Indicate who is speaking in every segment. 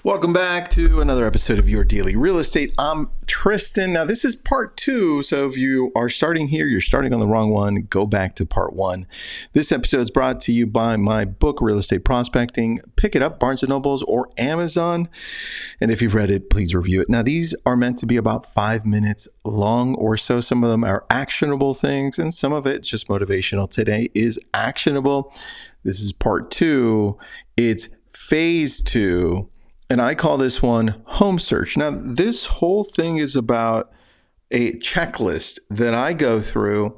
Speaker 1: Welcome back to another episode of Your Daily Real Estate. I'm Tristan. Now, this is part 2. So if you are starting here, you're starting on the wrong one, go back to part 1. This episode is brought to you by my book, Real Estate Prospecting. Pick it up, Barnes & Nobles or Amazon. And if you've read it, please review it. Now, these are meant to be about 5 minutes long or so. Some of them are actionable things, and some of it's just motivational. Today is actionable. This is part 2. It's phase 2. And I call this one home search. Now, this whole thing is about a checklist that I go through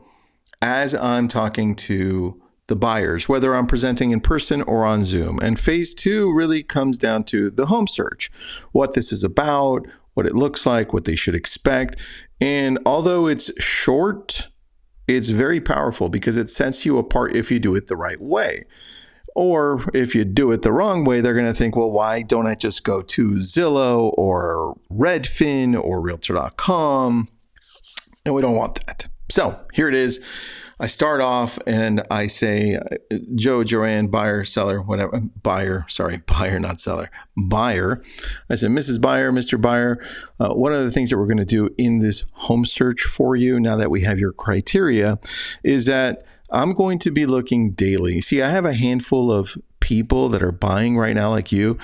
Speaker 1: as I'm talking to the buyers, whether I'm presenting in person or on Zoom. And phase 2 really comes down to the home search, what this is about, what it looks like, what they should expect. And although it's short, it's very powerful because it sets you apart if you do it the right way. Or if you do it the wrong way, they're going to think, well, why don't I just go to Zillow or Redfin or Realtor.com? And we don't want that. So here it is. I start off and I say, Joe, Joanne, buyer, seller, whatever. Buyer, not seller. Buyer. I said, Mrs. Buyer, Mr. Buyer, one of the things that we're going to do in this home search for you, now that we have your criteria, is that I'm going to be looking daily. See, I have a handful of people that are buying right now like you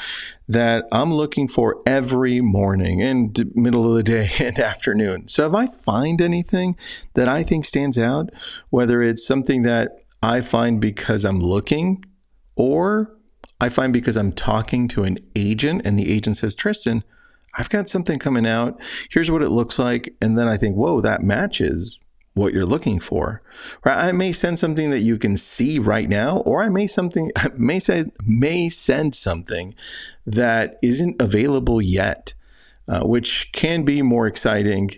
Speaker 1: that I'm looking for every morning and middle of the day and afternoon. So if I find anything that I think stands out, whether it's something that I find because I'm looking or I find because I'm talking to an agent and the agent says, Tristan, I've got something coming out. Here's what it looks like. And then I think, whoa, that matches what you're looking for. Right? I may send something that you can see right now, or I may send something that isn't available yet, which can be more exciting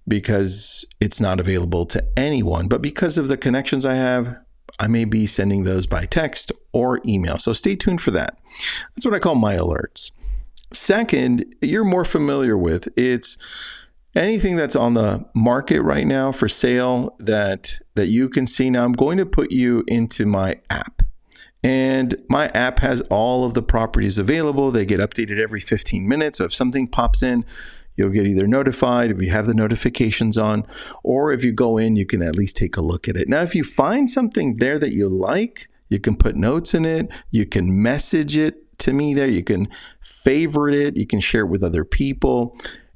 Speaker 1: because it's not available to anyone. But because of the connections I have, I may be sending those by text or email. So stay tuned for that. That's what I call my alerts. Second, you're more familiar with. It's anything that's on the market right now for sale that you can see. Now, I'm going to put you into my app. And my app has all of the properties available. They get updated every 15 minutes. So if something pops in, you'll get either notified if you have the notifications on, or if you go in, you can at least take a look at it. Now, if you find something there that you like, you can put notes in it. You can message it to me there. You can favorite it. You can share it with other people.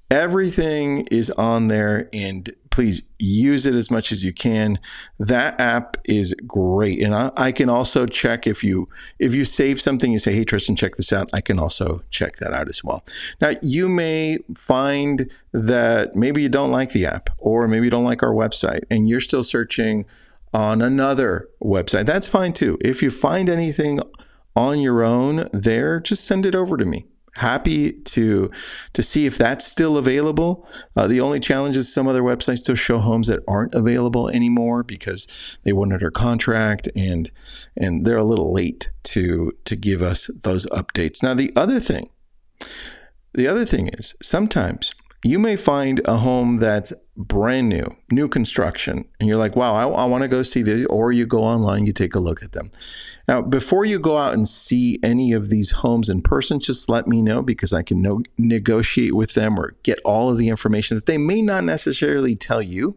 Speaker 1: Everything is on there, and please use it as much as you can. That app is great. And I can also check if you save something, you say, hey, Tristan, check this out. I can also check that out as well. Now, you may find that maybe you don't like the app, or maybe you don't like our website, and you're still searching on another website. That's fine too. If you find anything on your own there, just send it over to me. Happy to see if that's still available. The only challenge is some other websites still show homes that aren't available anymore because they went under contract and they're a little late to give us those updates. Now, the other thing is sometimes you may find a home that's brand new construction, and you're like, wow, I want to go see this, or you go online, you take a look at them. Now, before you go out and see any of these homes in person, just let me know because I can negotiate with them or get all of the information that they may not necessarily tell you.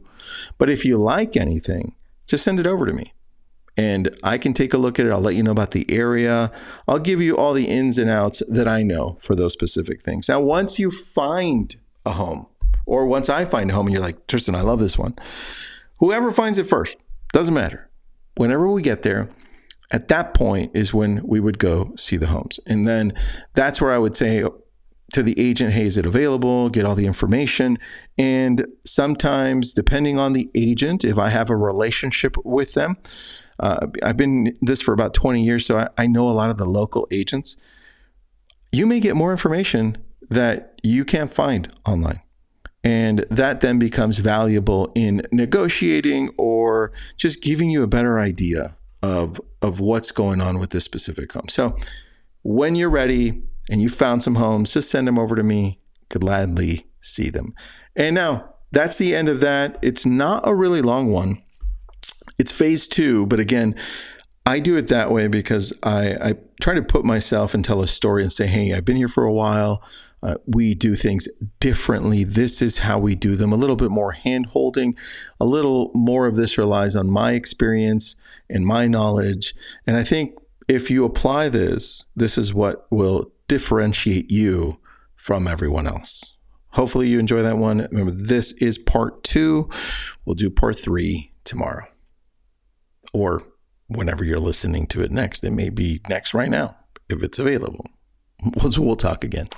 Speaker 1: But if you like anything, just send it over to me and I can take a look at it. I'll let you know about the area. I'll give you all the ins and outs that I know for those specific things. Now, once you find a home, or once I find a home and you're like, Tristan, I love this one. Whoever finds it first, doesn't matter. Whenever we get there, at that point is when we would go see the homes. And then that's where I would say to the agent, hey, is it available? Get all the information. And sometimes, depending on the agent, if I have a relationship with them, I've been this for about 20 years, so I know a lot of the local agents. You may get more information that you can't find online. And that then becomes valuable in negotiating or just giving you a better idea of what's going on with this specific home. So when you're ready and you found some homes, just send them over to me. Gladly see them. And now that's the end of that. It's not a really long one. It's phase 2. But again, I do it that way because I try to put myself and tell a story and say, hey, I've been here for a while. We do things differently. This is how we do them. A little bit more hand holding. A little more of this relies on my experience and my knowledge. And I think if you apply this, this is what will differentiate you from everyone else. Hopefully you enjoy that one. Remember, this is part 2. We'll do part 3 tomorrow. Or whenever you're listening to it next. It may be next right now, if it's available. We'll talk again.